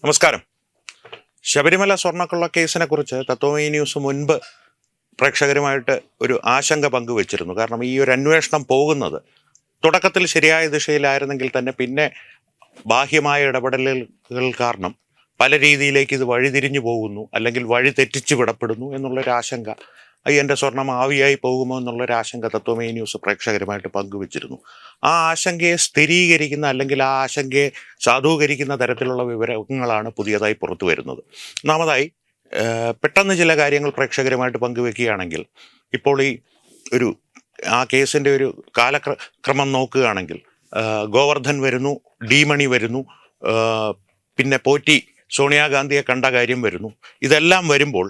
നമസ്കാരം. ശബരിമല സ്വർണ്ണക്കൊള്ള കേസിനെ കുറിച്ച് തത്വമയി ന്യൂസ് മുൻപ് പ്രേക്ഷകരുമായിട്ട് ഒരു ആശങ്ക പങ്കുവച്ചിരുന്നു. കാരണം ഈ ഒരു അന്വേഷണം പോകുന്നത് തുടക്കത്തിൽ ശരിയായ ദിശയിലായിരുന്നെങ്കിൽ തന്നെ പിന്നെ ബാഹ്യമായ ഇടപെടലുകൾ കാരണം പല രീതിയിലേക്ക് ഇത് വഴിതിരിഞ്ഞു പോകുന്നു, അല്ലെങ്കിൽ വഴി തെറ്റിച്ചു വിടപ്പെടുന്നു എന്നുള്ളൊരു ആശങ്ക, എൻ്റെ സ്വർണം ആവിയായി പോകുമോ എന്നുള്ളൊരു ആശങ്ക തത്വമയി ന്യൂസ് പ്രേക്ഷകരുമായിട്ട് പങ്കുവച്ചിരുന്നു. ആ ആശങ്കയെ സ്ഥിരീകരിക്കുന്ന, അല്ലെങ്കിൽ ആ ആശങ്കയെ സാധൂകരിക്കുന്ന തരത്തിലുള്ള വിവരങ്ങളാണ് പുതിയതായി പുറത്തു വരുന്നത്. ഒന്നാമതായി, പെട്ടെന്ന് ചില കാര്യങ്ങൾ പ്രേക്ഷകരുമായിട്ട് പങ്കുവെക്കുകയാണെങ്കിൽ, ഇപ്പോൾ ഈ ഒരു ആ കേസിൻ്റെ ഒരു കാലക്രമം നോക്കുകയാണെങ്കിൽ, ഗോവർദ്ധൻ വരുന്നു, ഡി മണി വരുന്നു, പിന്നെ പോറ്റി സോണിയാഗാന്ധിയെ കണ്ട കാര്യം വരുന്നു. ഇതെല്ലാം വരുമ്പോൾ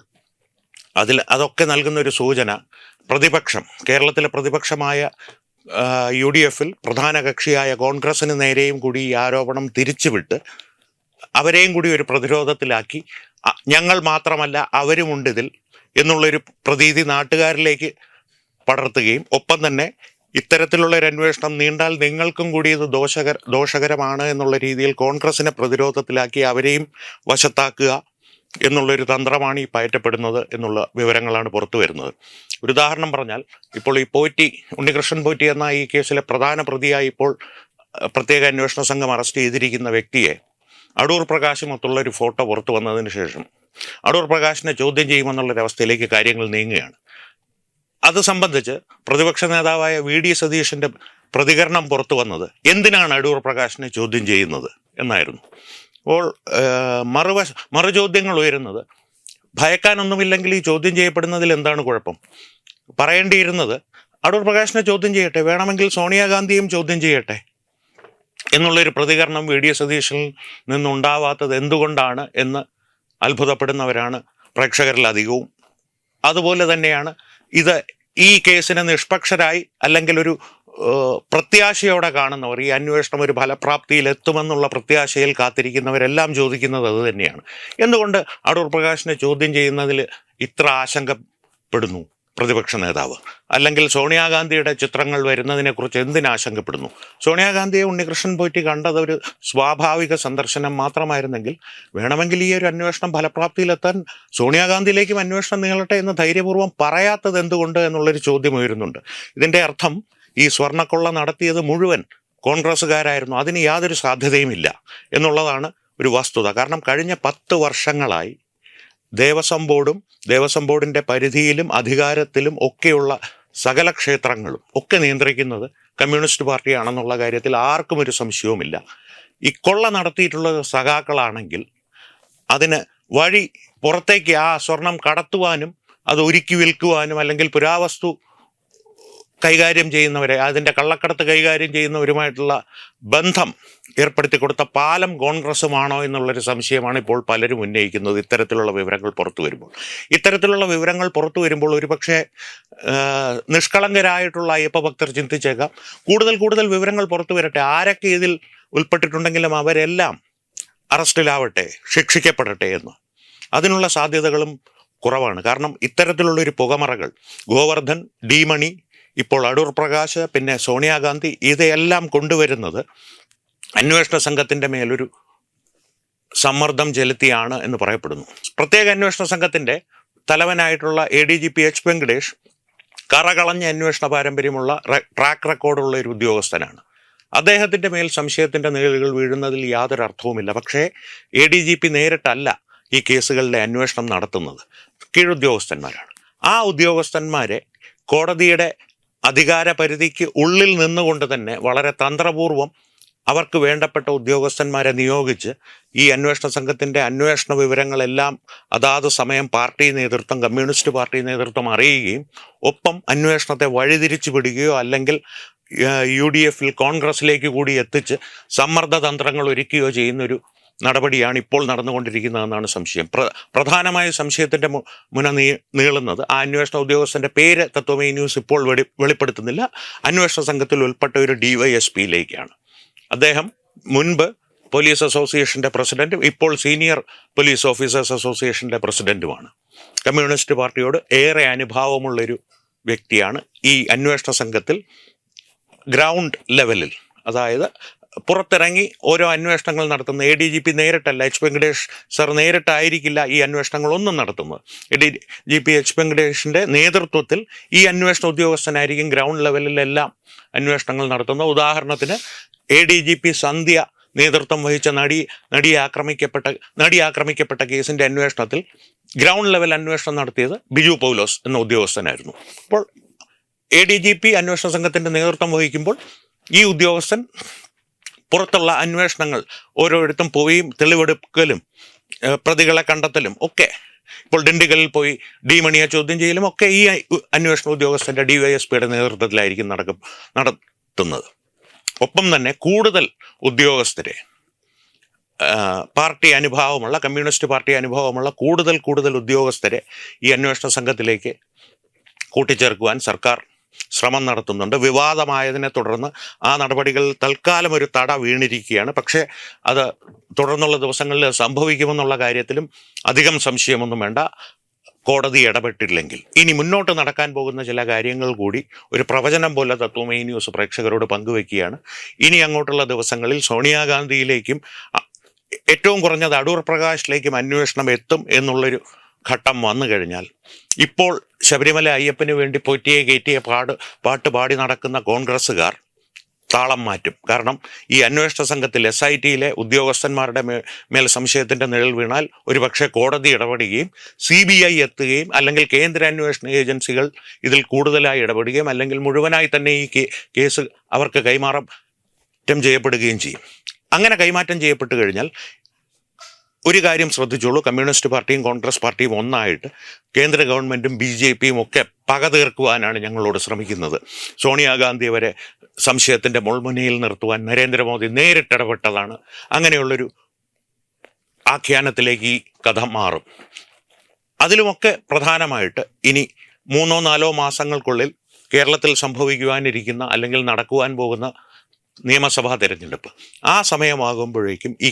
അതൊക്കെ നൽകുന്ന ഒരു സൂചന, പ്രതിപക്ഷം, കേരളത്തിലെ പ്രതിപക്ഷമായ UDF-ൽ പ്രധാന കക്ഷിയായ കോൺഗ്രസിന് നേരെയും കൂടി ഈ ആരോപണം തിരിച്ചുവിട്ട് അവരെയും കൂടി ഒരു പ്രതിരോധത്തിലാക്കി, ഞങ്ങൾ മാത്രമല്ല അവരുമുണ്ട് ഇതിൽ എന്നുള്ളൊരു പ്രതീതി നാട്ടുകാരിലേക്ക് പടർത്തുകയും, ഒപ്പം തന്നെ ഇത്തരത്തിലുള്ള ഒരു അന്വേഷണം നീണ്ടാൽ നിങ്ങൾക്കും കൂടി ഇത് ദോഷകരമാണ് എന്നുള്ള രീതിയിൽ കോൺഗ്രസിനെ പ്രതിരോധത്തിലാക്കി അവരെയും വശത്താക്കുക എന്നുള്ളൊരു തന്ത്രമാണ് ഈ പയറ്റപ്പെടുന്നത് എന്നുള്ള വിവരങ്ങളാണ് പുറത്തു വരുന്നത്. ഒരു ഉദാഹരണം പറഞ്ഞാൽ, ഇപ്പോൾ ഈ ഉണ്ണികൃഷ്ണൻ പോറ്റി എന്ന ഈ കേസിലെ പ്രധാന പ്രതിയായി ഇപ്പോൾ പ്രത്യേക അന്വേഷണ സംഘം അറസ്റ്റ് ചെയ്തിരിക്കുന്ന വ്യക്തിയെ അടൂർ പ്രകാശുമൊത്തുള്ള ഒരു ഫോട്ടോ പുറത്തു വന്നതിന് ശേഷം അടൂർ പ്രകാശിനെ ചോദ്യം ചെയ്യുമെന്നുള്ളൊരവസ്ഥയിലേക്ക് കാര്യങ്ങൾ നീങ്ങുകയാണ്. അത് സംബന്ധിച്ച് പ്രതിപക്ഷ നേതാവായ VD സതീഷിൻ്റെ പ്രതികരണം പുറത്തു വന്നത്, എന്തിനാണ് അടൂർ പ്രകാശിനെ ചോദ്യം ചെയ്യുന്നത് എന്നായിരുന്നു. അപ്പോൾ മറുചോദ്യങ്ങൾ ഉയരുന്നത്, ഭയക്കാനൊന്നുമില്ലെങ്കിൽ ഈ ചോദ്യം ചെയ്യപ്പെടുന്നതിൽ എന്താണ് കുഴപ്പം? പറയേണ്ടിയിരുന്നത്, അടൂർ പ്രകാശിനെ ചോദ്യം ചെയ്യട്ടെ, വേണമെങ്കിൽ സോണിയാഗാന്ധിയും ചോദ്യം ചെയ്യട്ടെ എന്നുള്ളൊരു പ്രതികരണം VD സതീഷിൽ നിന്നുണ്ടാവാത്തത് എന്തുകൊണ്ടാണ് എന്ന് അത്ഭുതപ്പെടുന്നവരാണ് പ്രേക്ഷകരിൽ അധികവും. അതുപോലെ തന്നെയാണ് ഈ കേസിനെ നിഷ്പക്ഷരായി, അല്ലെങ്കിൽ ഒരു പ്രത്യാശയോടെ കാണുന്നവർ, ഈ അന്വേഷണം ഒരു ഫലപ്രാപ്തിയിൽ എത്തുമെന്നുള്ള പ്രത്യാശയിൽ കാത്തിരിക്കുന്നവരെല്ലാം ചോദിക്കുന്നത് അത് തന്നെയാണ്. എന്തുകൊണ്ട് അടൂർ പ്രകാശിനെ ചോദ്യം ചെയ്യുന്നതിൽ ഇത്ര ആശങ്കപ്പെടുന്നു പ്രതിപക്ഷ നേതാവ്? അല്ലെങ്കിൽ സോണിയാഗാന്ധിയുടെ ചിത്രങ്ങൾ വരുന്നതിനെക്കുറിച്ച് എന്തിനാശങ്കപ്പെടുന്നു? സോണിയാഗാന്ധിയെ ഉണ്ണികൃഷ്ണൻ പോറ്റി കണ്ടത് ഒരു സ്വാഭാവിക സന്ദർശനം മാത്രമായിരുന്നെങ്കിൽ വേണമെങ്കിൽ ഈ ഒരു അന്വേഷണം ഫലപ്രാപ്തിയിലെത്താൻ സോണിയാഗാന്ധിയിലേക്കും അന്വേഷണം നീളട്ടെ എന്ന് ധൈര്യപൂർവ്വം പറയാത്തത് എന്തുകൊണ്ട് എന്നുള്ളൊരു ചോദ്യം ഉയരുന്നുണ്ട്. ഇതിൻ്റെ അർത്ഥം ഈ സ്വർണ്ണക്കൊള്ള നടത്തിയത് മുഴുവൻ കോൺഗ്രസ്സുകാരായിരുന്നു, അതിന് യാതൊരു സാധ്യതയുമില്ല എന്നുള്ളതാണ് ഒരു വസ്തുത. കാരണം കഴിഞ്ഞ 10 വർഷങ്ങളായി ദേവസ്വം ബോർഡിൻ്റെ പരിധിയിലും അധികാരത്തിലും ഒക്കെയുള്ള സകല ക്ഷേത്രങ്ങളും ഒക്കെ നിയന്ത്രിക്കുന്നത് കമ്മ്യൂണിസ്റ്റ് പാർട്ടിയാണെന്നുള്ള കാര്യത്തിൽ ആർക്കും ഒരു സംശയവുമില്ല. ഈ കൊള്ള നടത്തിയിട്ടുള്ള സഖാക്കളാണെങ്കിൽ അതിന് വഴി പുറത്തേക്ക് ആ സ്വർണം കടത്തുവാനും അത് ഒരുക്കി വിൽക്കുവാനും, അല്ലെങ്കിൽ പുരാവസ്തു കൈകാര്യം ചെയ്യുന്നവരെ, അതിൻ്റെ കള്ളക്കടത്ത് കൈകാര്യം ചെയ്യുന്നവരുമായിട്ടുള്ള ബന്ധം ഏർപ്പെടുത്തി കൊടുത്ത പാലം കോൺഗ്രസുമാണോ എന്നുള്ളൊരു സംശയമാണ് ഇപ്പോൾ പലരും ഉന്നയിക്കുന്നത്. ഇത്തരത്തിലുള്ള വിവരങ്ങൾ പുറത്തു വരുമ്പോൾ ഒരുപക്ഷെ നിഷ്കളങ്കരായിട്ടുള്ള അയ്യപ്പ ഭക്തർ ചിന്തിച്ചേക്കാം, കൂടുതൽ വിവരങ്ങൾ പുറത്തു വരട്ടെ, ആരൊക്കെ ഇതിൽ ഉൾപ്പെട്ടിട്ടുണ്ടെങ്കിലും അവരെല്ലാം അറസ്റ്റിലാവട്ടെ, ശിക്ഷിക്കപ്പെടട്ടെ എന്ന്. അതിനുള്ള സാധ്യതകളും കുറവാണ്. കാരണം ഇത്തരത്തിലുള്ളൊരു പുകമറകൾ, ഗോവർദ്ധൻ, ഡി മണി, ഇപ്പോൾ അടൂർ പ്രകാശ്, പിന്നെ സോണിയാഗാന്ധി, ഇതെല്ലാം കൊണ്ടുവരുന്നത് അന്വേഷണ സംഘത്തിൻ്റെ മേലൊരു സമ്മർദ്ദം ചെലുത്തിയാണ് എന്ന് പറയപ്പെടുന്നു. പ്രത്യേക അന്വേഷണ സംഘത്തിൻ്റെ തലവനായിട്ടുള്ള ADGP H. വെങ്കടേഷ് കറകളഞ്ഞ അന്വേഷണ പാരമ്പര്യമുള്ള ട്രാക്ക് റെക്കോർഡുള്ള ഒരു ഉദ്യോഗസ്ഥനാണ്. അദ്ദേഹത്തിൻ്റെ മേൽ സംശയത്തിൻ്റെ നിഴലുകൾ വീഴുന്നതിൽ യാതൊരു അർത്ഥവുമില്ല. പക്ഷേ ADGP നേരിട്ടല്ല ഈ കേസുകളിലെ അന്വേഷണം നടത്തുന്നത്, കീഴുദ്യോഗസ്ഥന്മാരാണ്. ആ ഉദ്യോഗസ്ഥന്മാരെ കോടതിയുടെ അധികാര പരിധിക്ക് ഉള്ളിൽ നിന്നുകൊണ്ട് തന്നെ വളരെ തന്ത്രപൂർവം അവർക്ക് വേണ്ടപ്പെട്ട ഉദ്യോഗസ്ഥന്മാരെ നിയോഗിച്ച് ഈ അന്വേഷണ സംഘത്തിൻ്റെ അന്വേഷണ വിവരങ്ങളെല്ലാം അതാത് സമയം കമ്മ്യൂണിസ്റ്റ് പാർട്ടി നേതൃത്വം അറിയുകയും, ഒപ്പം അന്വേഷണത്തെ വഴിതിരിച്ചു വിടുകയോ അല്ലെങ്കിൽ UDF-ൽ കോൺഗ്രസിലേക്ക് കൂടി എത്തിച്ച് സമ്മർദ്ദ തന്ത്രങ്ങൾ ഒരുക്കുകയോ ചെയ്യുന്നൊരു നടപടിയാണ് ഇപ്പോൾ നടന്നുകൊണ്ടിരിക്കുന്നതെന്നാണ് സംശയം. പ്രധാനമായ സംശയത്തിൻ്റെ മുന നീളുന്നത് ആ അന്വേഷണ ഉദ്യോഗസ്ഥൻ്റെ പേര് തത്വമയി ന്യൂസ് ഇപ്പോൾ വെളിപ്പെടുത്തുന്നില്ല. അന്വേഷണ സംഘത്തിൽ ഉൾപ്പെട്ട ഒരു DYSP-യിലേക്കാണ്. അദ്ദേഹം മുൻപ് പോലീസ് അസോസിയേഷൻ്റെ പ്രസിഡന്റും ഇപ്പോൾ സീനിയർ പോലീസ് ഓഫീസേഴ്സ് അസോസിയേഷൻ്റെ പ്രസിഡന്റുമാണ്. കമ്മ്യൂണിസ്റ്റ് പാർട്ടിയോട് ഏറെ അനുഭാവമുള്ളൊരു വ്യക്തിയാണ്. ഈ അന്വേഷണ സംഘത്തിൽ ഗ്രൗണ്ട് ലെവലിൽ, അതായത് പുറത്തിറങ്ങി ഓരോ അന്വേഷണങ്ങൾ നടത്തുന്നത്. ADGP നേരിട്ടല്ല, H. വെങ്കടേഷ് സർ നേരിട്ടായിരിക്കില്ല ഈ അന്വേഷണങ്ങളൊന്നും നടത്തുന്നത്. ADGP H. വെങ്കടേഷിൻ്റെ നേതൃത്വത്തിൽ ഈ അന്വേഷണ ഉദ്യോഗസ്ഥനായിരിക്കും ഗ്രൗണ്ട് ലെവലിലെല്ലാം അന്വേഷണങ്ങൾ നടത്തുന്നത്. ഉദാഹരണത്തിന് ADGP സന്ധ്യ നേതൃത്വം വഹിച്ച നടി ആക്രമിക്കപ്പെട്ട കേസിൻ്റെ അന്വേഷണത്തിൽ ഗ്രൗണ്ട് ലെവൽ അന്വേഷണം നടത്തിയത് ബിജു പൗലോസ് എന്ന ഉദ്യോഗസ്ഥനായിരുന്നു. അപ്പോൾ ADGP അന്വേഷണ സംഘത്തിൻ്റെ നേതൃത്വം വഹിക്കുമ്പോൾ ഈ ഉദ്യോഗസ്ഥൻ പുറത്തുള്ള അന്വേഷണങ്ങൾ ഓരോരിടത്തും പോയി തെളിവെടുക്കലും പ്രതികളെ കണ്ടെത്തലും ഒക്കെ, ഇപ്പോൾ ഡിണ്ടിഗലിൽ പോയി ഡി മണിയെ ചോദ്യം ചെയ്യലും ഒക്കെ ഈ അന്വേഷണ ഉദ്യോഗസ്ഥൻ്റെ DYSPയുടെ നേതൃത്വത്തിലായിരിക്കും നടത്തുന്നത്. ഒപ്പം തന്നെ കൂടുതൽ ഉദ്യോഗസ്ഥരെ, പാർട്ടി അനുഭാവമുള്ള, കമ്മ്യൂണിസ്റ്റ് പാർട്ടി അനുഭാവമുള്ള കൂടുതൽ ഉദ്യോഗസ്ഥരെ ഈ അന്വേഷണ സംഘത്തിലേക്ക് കൂട്ടിച്ചേർക്കുവാൻ സർക്കാർ ശ്രമം നടത്തുന്നുണ്ട്. വിവാദമായതിനെ തുടർന്ന് ആ നടപടികളിൽ തൽക്കാലം ഒരു തട വീണിരിക്കുകയാണ്. പക്ഷേ അത് തുടർന്നുള്ള ദിവസങ്ങളിൽ സംഭവിക്കുമെന്നുള്ള കാര്യത്തിലും അധികം സംശയമൊന്നും വേണ്ട. കോടതി ഇടപെട്ടില്ലെങ്കിൽ ഇനി മുന്നോട്ട് നടക്കാൻ പോകുന്ന ചില കാര്യങ്ങൾ കൂടി ഒരു പ്രവചനം പോലെ തത്വമൈ ന്യൂസ് പ്രേക്ഷകരോട് പങ്കുവെക്കുകയാണ്. ഇനി അങ്ങോട്ടുള്ള ദിവസങ്ങളിൽ സോണിയാഗാന്ധിയിലേക്കും ഏറ്റവും കുറഞ്ഞത് അടൂർ പ്രകാശിലേക്കും അന്വേഷണം എത്തും എന്നുള്ളൊരു ഘട്ടം വന്നു കഴിഞ്ഞാൽ ഇപ്പോൾ ശബരിമല അയ്യപ്പന് വേണ്ടി പൊറ്റിയെ കയറ്റിയ പാട്ട് പാടി നടക്കുന്ന കോൺഗ്രസ്സുകാർ താളം മാറ്റും. കാരണം ഈ അന്വേഷണ സംഘത്തിൽ SITയിലെ ഉദ്യോഗസ്ഥന്മാരുടെ മേൽ സംശയത്തിൻ്റെ നിഴൽ വീണാൽ ഒരുപക്ഷെ കോടതി ഇടപെടുകയും CBI എത്തുകയും അല്ലെങ്കിൽ കേന്ദ്ര അന്വേഷണ ഏജൻസികൾ ഇതിൽ കൂടുതലായി ഇടപെടുകയും അല്ലെങ്കിൽ മുഴുവനായി തന്നെ ഈ കേസ് അവർക്ക് കൈമാറ്റം ചെയ്യപ്പെടുകയും ചെയ്യും. അങ്ങനെ കൈമാറ്റം ചെയ്യപ്പെട്ടു കഴിഞ്ഞാൽ ഒരു കാര്യം ശ്രദ്ധിച്ചോളൂ, കമ്മ്യൂണിസ്റ്റ് പാർട്ടിയും കോൺഗ്രസ് പാർട്ടിയും ഒന്നായിട്ട് കേന്ദ്ര ഗവൺമെൻറ്റും BJPയും ഒക്കെ പക തീർക്കുവാനാണ് ഞങ്ങളോട് ശ്രമിക്കുന്നത്. സോണിയാഗാന്ധി വരെ സംശയത്തിൻ്റെ മുൾമുനയിൽ നിർത്തുവാൻ നരേന്ദ്രമോദി നേരിട്ടിടപെട്ടതാണ്. അങ്ങനെയുള്ളൊരു ആഖ്യാനത്തിലേക്ക് ഈ കഥ മാറും. അതിലുമൊക്കെ പ്രധാനമായിട്ട് ഇനി 3-4 മാസങ്ങൾക്കുള്ളിൽ കേരളത്തിൽ സംഭവിക്കുവാനിരിക്കുന്ന അല്ലെങ്കിൽ നടക്കുവാൻ പോകുന്ന നിയമസഭാ തെരഞ്ഞെടുപ്പ്, ആ സമയമാകുമ്പോഴേക്കും ഈ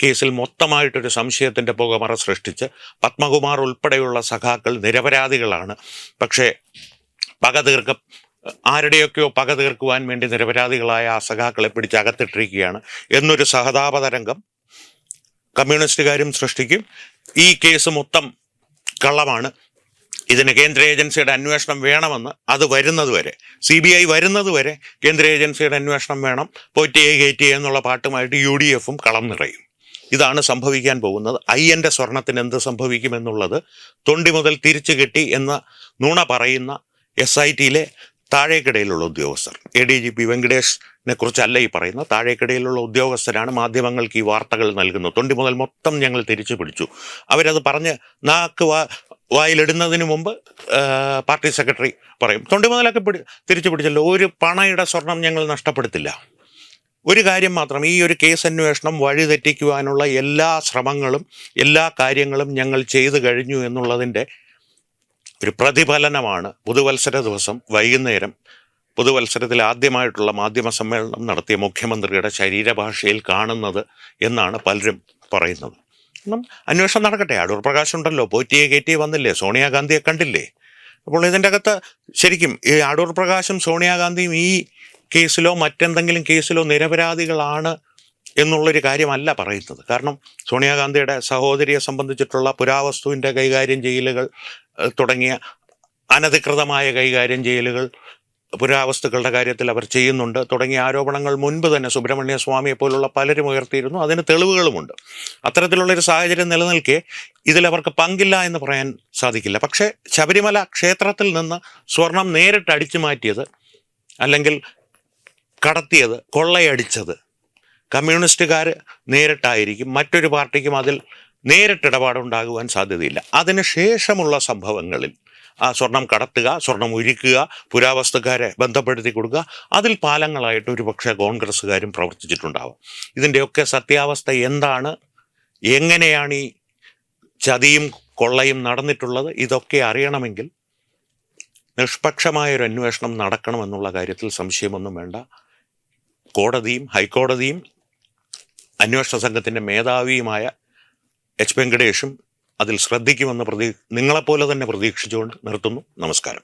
കേസിൽ മൊത്തമായിട്ടൊരു സംശയത്തിൻ്റെ പുകമറ സൃഷ്ടിച്ച് പത്മകുമാർ ഉൾപ്പെടെയുള്ള സഖാക്കൾ നിരപരാധികളാണ്, പക്ഷേ ആരുടെയൊക്കെയോ പക തീർക്കുവാൻ വേണ്ടി നിരപരാധികളായ ആ സഖാക്കളെ പിടിച്ച് അകത്തിട്ടിരിക്കുകയാണ് എന്നൊരു സഹതാപതരംഗം കമ്മ്യൂണിസ്റ്റുകാരും സൃഷ്ടിക്കും. ഈ കേസ് മൊത്തം കള്ളമാണ്, ഇതിന് കേന്ദ്ര ഏജൻസിയുടെ അന്വേഷണം വേണമെന്ന് അത് വരുന്നതുവരെ, CBI വരുന്നതുവരെ കേന്ദ്ര ഏജൻസിയുടെ അന്വേഷണം വേണം, പോറ്റിയെ കയറ്റി എന്നുള്ള പാട്ടുമായിട്ട് UDFും കളം നിറയും. ഇതാണ് സംഭവിക്കാൻ പോകുന്നത്. അയ്യൻ്റെ സ്വർണത്തിന് എന്ത് സംഭവിക്കുമെന്നുള്ളത് തൊണ്ടി മുതൽ തിരിച്ചു കിട്ടി എന്ന നുണ പറയുന്ന SITയിലെ താഴേക്കിടയിലുള്ള ഉദ്യോഗസ്ഥർ, ADGP വെങ്കടേഷിനെ കുറിച്ചല്ല ഈ പറയുന്ന, താഴേക്കിടയിലുള്ള ഉദ്യോഗസ്ഥരാണ് മാധ്യമങ്ങൾക്ക് ഈ വാർത്തകൾ നൽകുന്നത്. തൊണ്ടി മുതൽ മൊത്തം ഞങ്ങൾ തിരിച്ചു പിടിച്ചു. അവരത് പറഞ്ഞ് വായിലിടുന്നതിന് മുമ്പ് പാർട്ടി സെക്രട്ടറി പറയും, തൊണ്ടി മുതലൊക്കെ തിരിച്ചു പിടിച്ചല്ലോ, ഒരു പണയുടെ സ്വർണം ഞങ്ങൾ നഷ്ടപ്പെടുത്തില്ല. ഒരു കാര്യം മാത്രം, ഈ ഒരു കേസ് അന്വേഷണം വഴിതെറ്റിക്കുവാനുള്ള എല്ലാ ശ്രമങ്ങളും എല്ലാ കാര്യങ്ങളും ഞങ്ങൾ ചെയ്തു കഴിഞ്ഞു എന്നുള്ളതിൻ്റെ ഒരു പ്രതിഫലനമാണ് പുതുവത്സര ദിവസം വൈകുന്നേരം പുതുവത്സരത്തിൽ ആദ്യമായിട്ടുള്ള മാധ്യമ സമ്മേളനം നടത്തിയ മുഖ്യമന്ത്രിയുടെ ശരീരഭാഷയിൽ കാണുന്നത് എന്നാണ് പലരും പറയുന്നത്. അന്വേഷണം നടക്കട്ടെ, അടൂർ പ്രകാശ് ഉണ്ടല്ലോ, പോറ്റിയെ കയറ്റി വന്നില്ലേ, സോണിയാഗാന്ധിയെ കണ്ടില്ലേ. അപ്പോൾ ഇതിൻ്റെ അകത്ത് ശരിക്കും ഈ അടൂർ പ്രകാശും സോണിയാഗാന്ധിയും ഈ കേസിലോ മറ്റെന്തെങ്കിലും കേസിലോ നിരപരാധികളാണ് എന്നുള്ളൊരു കാര്യമല്ല പറയുന്നത്. കാരണം സോണിയാഗാന്ധിയുടെ സഹോദരിയെ സംബന്ധിച്ചിട്ടുള്ള പുരാവസ്തുവിൻ്റെ കൈകാര്യം ചെയ്യലുകൾ തുടങ്ങിയ അനധികൃതമായ കൈകാര്യം ചെയ്യലുകൾ പുരാവസ്തുക്കളുടെ കാര്യത്തിൽ അവർ ചെയ്യുന്നുണ്ട് തുടങ്ങിയ ആരോപണങ്ങൾ മുൻപ് തന്നെ സുബ്രഹ്മണ്യ സ്വാമിയെ പോലുള്ള പലരും ഉയർത്തിയിരുന്നു. അതിന് തെളിവുകളുമുണ്ട്. അത്തരത്തിലുള്ളൊരു സാഹചര്യം നിലനിൽക്കെ ഇതിലവർക്ക് പങ്കില്ല എന്ന് പറയാൻ സാധിക്കില്ല. പക്ഷേ ശബരിമല ക്ഷേത്രത്തിൽ നിന്ന് സ്വർണം നേരിട്ട് അടിച്ചു മാറ്റിയത് അല്ലെങ്കിൽ കടത്തിയത്, കൊള്ളയടിച്ചത് കമ്മ്യൂണിസ്റ്റുകാർ നേരിട്ടായിരിക്കും. മറ്റൊരു പാർട്ടിക്കും അതിൽ നേരിട്ടിടപാടുണ്ടാകുവാൻ സാധ്യതയില്ല. അതിന് ശേഷമുള്ള സംഭവങ്ങളിൽ ആ സ്വർണം കടത്തുക, സ്വർണം ഉരുക്കുക, പുരാവസ്തുക്കാരെ ബന്ധപ്പെടുത്തി കൊടുക്കുക, അതിൽ പാലങ്ങളായിട്ട് ഒരു പക്ഷേ കോൺഗ്രസ്സുകാരും പ്രവർത്തിച്ചിട്ടുണ്ടാവും. ഇതിൻ്റെയൊക്കെ സത്യാവസ്ഥ എന്താണ്, എങ്ങനെയാണ് ഈ ചതിയും കൊള്ളയും നടന്നിട്ടുള്ളത്, ഇതൊക്കെ അറിയണമെങ്കിൽ നിഷ്പക്ഷമായൊരു അന്വേഷണം നടക്കണമെന്നുള്ള കാര്യത്തിൽ സംശയമൊന്നും വേണ്ട. കോടതിയും ഹൈക്കോടതിയും അന്വേഷണ സംഘത്തിൻ്റെ മേധാവിയുമായ H. വെങ്കടേഷും അതിൽ ശ്രദ്ധിക്കുമെന്ന് നിങ്ങളെപ്പോലെ തന്നെ പ്രതീക്ഷിച്ചുകൊണ്ട് നിർത്തുന്നു. നമസ്കാരം.